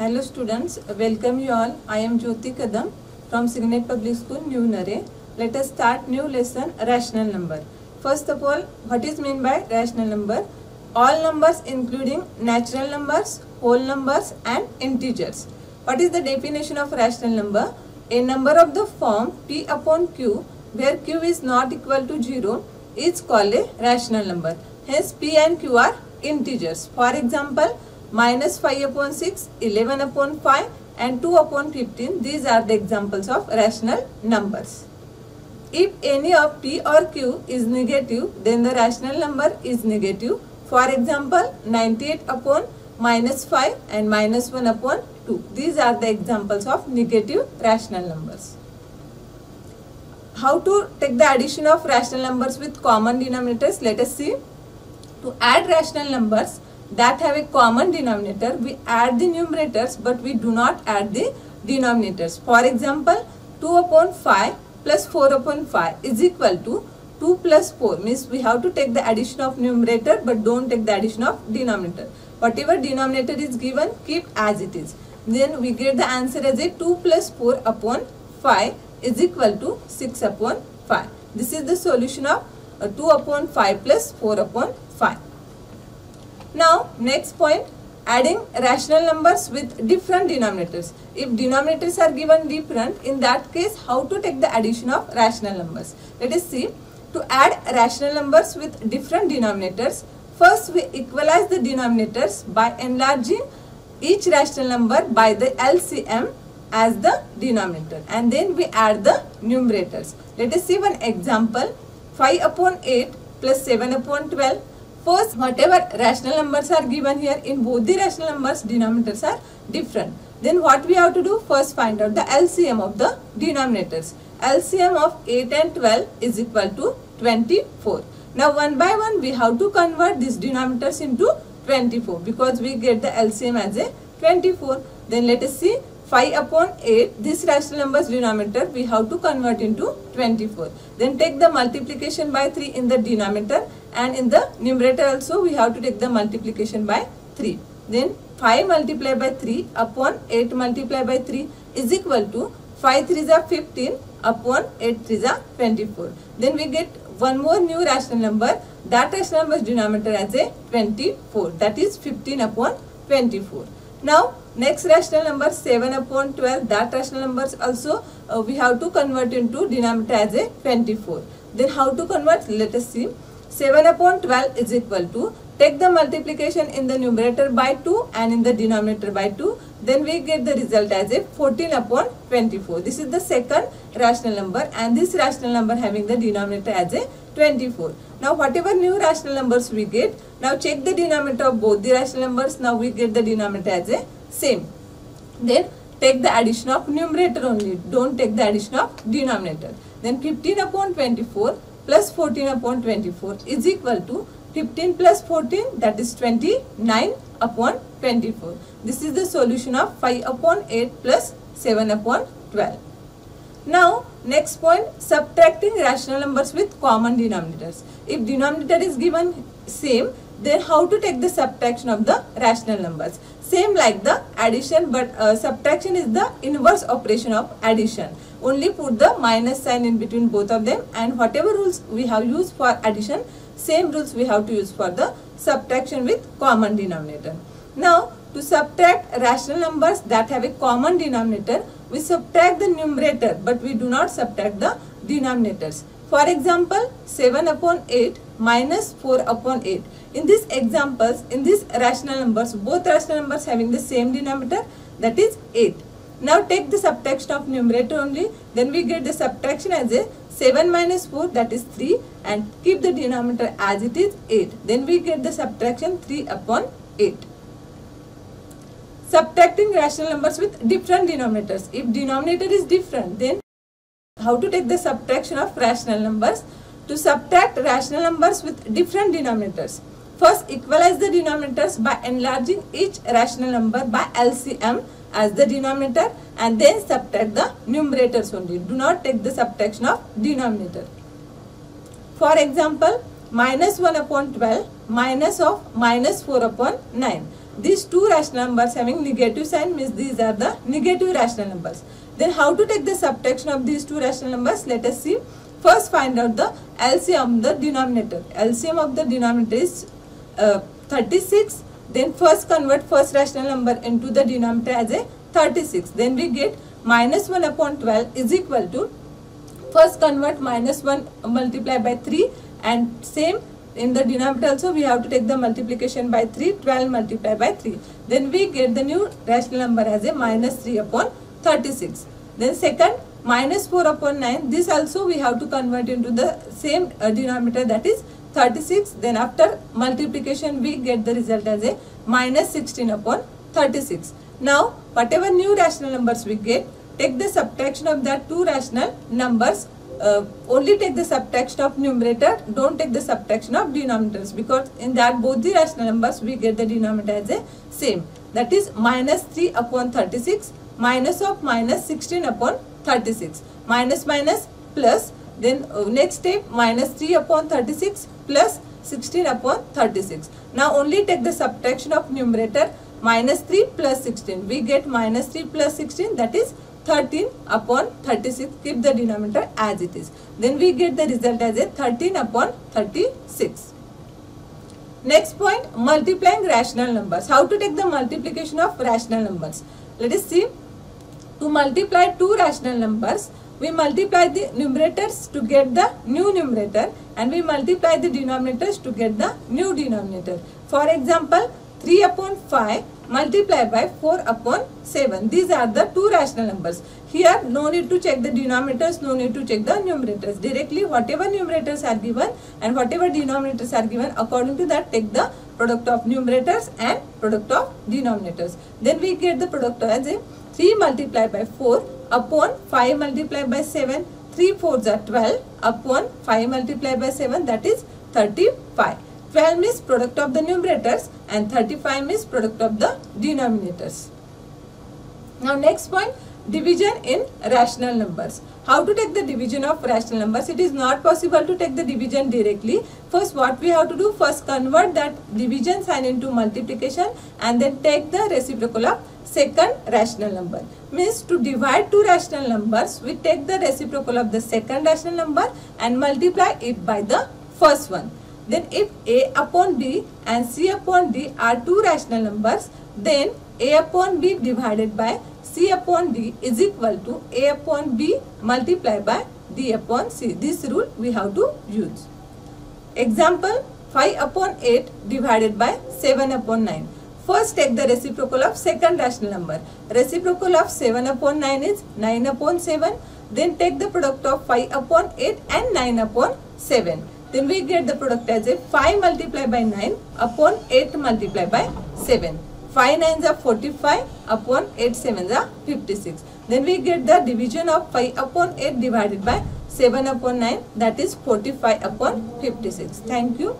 Hello students, welcome you all. I am Jyoti Kadam from Signet Public School, New Nare. Let us start new lesson, rational number. First of all, what is meant by rational number? All numbers including natural numbers, whole numbers and integers. What is the definition of rational number? A number of the form p upon q where q is not equal to 0 is called a rational number. Hence p and q are integers. For example, minus 5 upon 6, 11 upon 5 and 2 upon 15. These are the examples of rational numbers. If any of p or q is negative, then the rational number is negative. For example, 98 upon minus 5 and minus 1 upon 2. These are the examples of negative rational numbers. How to take the addition of rational numbers with common denominators? Let us see. To add rational numbers that have a common denominator, we add the numerators but we do not add the denominators. For example, 2 upon 5 plus 4 upon 5 is equal to 2 plus 4, means we have to take the addition of numerator but don't take the addition of denominator. Whatever denominator is given, keep as it is. Then we get the answer as a 2 plus 4 upon 5 is equal to 6 upon 5. This is the solution of 2 upon 5 plus 4 upon 5. Now next point, adding rational numbers with different denominators. If denominators are given different, in that case how to take the addition of rational numbers? Let us see. To add rational numbers with different denominators, first we equalize the denominators by enlarging each rational number by the LCM as the denominator, and then we add the numerators. Let us see one example. 5 upon 8 plus 7 upon 12. First, whatever rational numbers are given here, in both the rational numbers, denominators are different. Then what we have to do? First find out the LCM of the denominators. LCM of 8 and 12 is equal to 24. Now one by one we have to convert these denominators into 24 because we get the LCM as a 24. Then let us see. 5 upon 8, this rational numbers denominator we have to convert into 24. Then take the multiplication by 3 in the denominator, and in the numerator also we have to take the multiplication by 3. Then 5 multiplied by 3 upon 8 multiplied by 3 is equal to 5 3s are 15 upon 8 3s are 24. Then we get one more new rational number. That rational number denominator as a 24. That is 15 upon 24. Now next rational number 7 upon 12, that rational numbers also we have to convert into denominator as a 24. Then how to convert? Let us see. 7 upon 12 is equal to, take the multiplication in the numerator by 2 and in the denominator by 2. Then we get the result as a 14 upon 24. This is the second rational number, and this rational number having the denominator as a 24. Now whatever new rational numbers we get, now check the denominator of both the rational numbers. Now we get the denominator as a same. Then take the addition of numerator only, don't take the addition of denominator. Then 15 upon 24 plus 14 upon 24 is equal to 15 plus 14, that is 29 upon 24. This is the solution of 5 upon 8 plus 7 upon 12. Now next point, subtracting rational numbers with common denominators. If denominator is given same, then how to take the subtraction of the rational numbers? Same like the addition, but subtraction is the inverse operation of addition. Only put the minus sign in between both of them, and whatever rules we have used for addition, same rules we have to use for the subtraction with common denominator. Now to subtract rational numbers that have a common denominator, we subtract the numerator but we do not subtract the denominators. For example, 7 upon 8 minus 4 upon 8. In these examples, in these rational numbers, both rational numbers having the same denominator, that is 8. Now take the subtraction of numerator only, then we get the subtraction as a 7 minus 4, that is 3, and keep the denominator as it is 8. Then we get the subtraction 3 upon 8. Subtracting rational numbers with different denominators. If denominator is different, then how to take the subtraction of rational numbers? To subtract rational numbers with different denominators, first equalize the denominators by enlarging each rational number by LCM as the denominator, and then subtract the numerators only. Do not take the subtraction of denominator. For example, minus 1 upon 12 minus of minus 4 upon 9. these two rational numbers having negative sign means these are the negative rational numbers. Then how to take the subtraction of these two rational numbers? Let us see. First find out the LCM of the denominator. LCM of the denominator is 36. Then first convert first rational number into the denominator as a 36. Then we get minus 1 upon 12 is equal to, first convert minus 1 multiply by 3, and same in the denominator also we have to take the multiplication by 3, 12 multiply by 3. Then we get the new rational number as a minus 3 upon 36. Then second, minus 4 upon 9, this also we have to convert into the same denominator, that is 36. Then after multiplication we get the result as a minus 16 upon 36. Now whatever new rational numbers we get, take the subtraction of that two rational numbers. Only take the subtraction of numerator, don't take the subtraction of denominators, because in that both the rational numbers we get the denominator as a same, that is minus 3 upon 36 minus of minus 16 upon 36. Minus minus plus, then next step minus 3 upon 36 plus 16 upon 36. Now only take the subtraction of numerator, minus 3 plus 16. We get minus 3 plus 16, that is 13 upon 36. Keep the denominator as it is. Then we get the result as a 13 upon 36. Next point, multiplying rational numbers. How to take the multiplication of rational numbers? Let us see. To multiply two rational numbers, we multiply the numerators to get the new numerator, and we multiply the denominators to get the new denominator. For example, 3 upon 5 multiply by 4 upon 7. These are the two rational numbers. Here no need to check the denominators, no need to check the numerators. Directly whatever numerators are given and whatever denominators are given, according to that take the product of numerators and product of denominators. Then we get the product as a 3 multiplied by 4 upon 5 multiplied by 7. 3 4s are 12 upon 5 multiplied by 7, that is 35. 12 means product of the numerators and 35 means product of the denominators. Now next point, division in rational numbers. How to take the division of rational numbers? It is not possible to take the division directly. First what we have to do, first convert that division sign into multiplication and then take the reciprocal of second rational number. Means to divide two rational numbers, we take the reciprocal of the second rational number and multiply it by the first one. Then if A upon B and C upon D are two rational numbers, then A upon B divided by C upon D is equal to A upon B multiplied by D upon C. This rule we have to use. Example, 5 upon 8 divided by 7 upon 9. First take the reciprocal of second rational number. Reciprocal of 7 upon 9 is 9 upon 7. Then take the product of 5 upon 8 and 9 upon 7. Then we get the product as a 5 multiplied by 9 upon 8 multiplied by 7. 5 9s are 45 upon 8 7s are 56. Then we get the division of 5 upon 8 divided by 7 upon 9, that is 45 upon 56. Thank you.